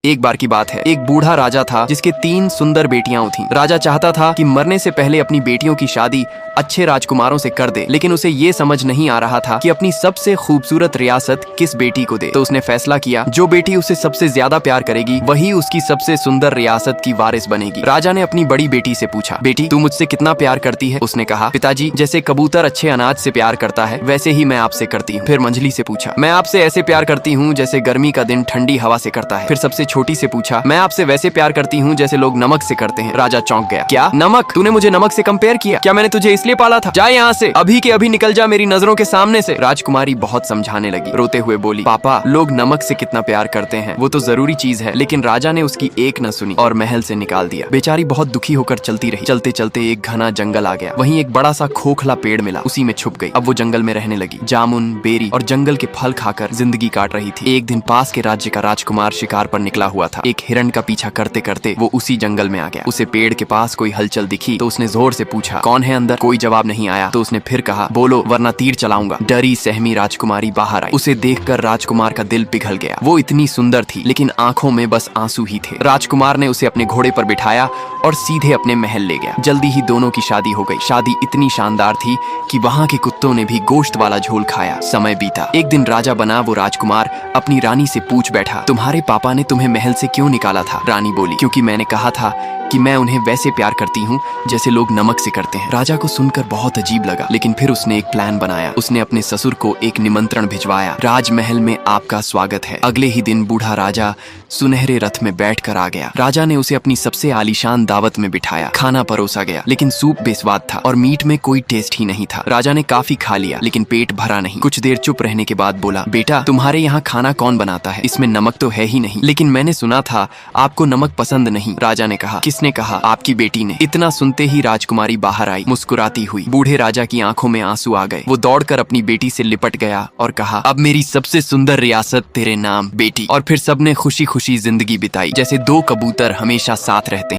एक बार की बात है, एक बूढ़ा राजा था जिसके 3 सुंदर बेटियां थीं। राजा चाहता था कि मरने से पहले अपनी बेटियों की शादी अच्छे राजकुमारों से कर दे, लेकिन उसे ये समझ नहीं आ रहा था कि अपनी सबसे खूबसूरत रियासत किस बेटी को दे। तो उसने फैसला किया जो बेटी उसे सबसे ज्यादा प्यार करेगी वही उसकी सबसे सुंदर रियासत की वारिस बनेगी। राजा ने अपनी बड़ी बेटी से पूछा, बेटी तू मुझसे कितना प्यार करती है? उसने कहा, पिताजी जैसे कबूतर अच्छे अनाज से प्यार करता है वैसे ही मैं आपसे करती हूँ। फिर मंझली से पूछा, मैं आपसे ऐसे प्यार करती हूँ जैसे गर्मी का दिन ठंडी हवा से करता है। फिर सबसे छोटी से पूछा, मैं आपसे वैसे प्यार करती हूँ जैसे लोग नमक से करते हैं। राजा चौंक गया, क्या नमक? तूने मुझे नमक से कंपेयर किया? क्या मैंने तुझे इसलिए पाला था? जा यहाँ से, अभी के अभी निकल जा मेरी नजरों के सामने से। राजकुमारी बहुत समझाने लगी, रोते हुए बोली, पापा लोग नमक से कितना प्यार करते हैं वो तो जरूरी चीज है, लेकिन राजा ने उसकी एक न सुनी और महल से निकाल दिया। बेचारी बहुत दुखी होकर चलती रही। चलते चलते एक घना जंगल आ गया। वहीं एक बड़ा सा खोखला पेड़ मिला, उसी में छुप गई। अब वो जंगल में रहने लगी, जामुन, बेरी और जंगल के फल खाकर जिंदगी काट रही थी। एक दिन पास के राज्य का राजकुमार शिकार पर निकला हुआ था। एक हिरण का पीछा करते करते वो उसी जंगल में आ गया। उसे पेड़ के पास कोई हलचल दिखी तो उसने जोर से पूछा, कौन है अंदर? कोई जवाब नहीं आया तो उसने फिर कहा, बोलो वरना तीर चलाऊंगा। डरी सहमी राजकुमारी बाहर आई। उसे देखकर राजकुमार का दिल पिघल गया। वो इतनी सुंदर थी लेकिन आंखों में बस आंसू ही थे। राजकुमार ने उसे अपने घोड़े पर बिठाया और सीधे अपने महल ले गया। जल्दी ही दोनों की शादी हो गई। शादी इतनी शानदार थी कि वहाँ के कुत्तों ने भी गोश्त वाला झोल खाया। समय बीता। एक दिन राजा बना वो राजकुमार अपनी रानी से पूछ बैठा, तुम्हारे पापा ने तुम्हें महल से क्यों निकाला था? रानी बोली, क्योंकि मैंने कहा था कि मैं उन्हें वैसे प्यार करती हूँ जैसे लोग नमक से करते हैं। राजा को सुनकर बहुत अजीब लगा, लेकिन फिर उसने एक प्लान बनाया। उसने अपने ससुर को एक निमंत्रण भिजवाया, राजमहल में आपका स्वागत है। अगले ही दिन बूढ़ा राजा सुनहरे रथ में बैठकर आ गया। राजा ने उसे अपनी सबसे आलीशान दावत में बिठाया। खाना परोसा गया, लेकिन सूप बेस्वाद था और मीट में कोई टेस्ट ही नहीं था। राजा ने काफी खा लिया, लेकिन पेट भरा नहीं। कुछ देर चुप रहने के बाद बोला, बेटा तुम्हारे यहाँ खाना कौन बनाता है? इसमें नमक तो है ही नहीं। लेकिन मैंने सुना था आपको नमक पसंद नहीं। राजा ने कहा, किसने कहा? आपकी बेटी ने। इतना सुनते ही राजकुमारी बाहर आई, मुस्कुराती हुई। बूढ़े राजा की आंखों में आंसू आ गए। वो दौड़कर अपनी बेटी से लिपट गया और कहा, अब मेरी सबसे सुंदर रियासत तेरे नाम बेटी। और फिर सबने खुशी खुशी जिंदगी बिताई, जैसे 2 कबूतर हमेशा साथ रहते हैं।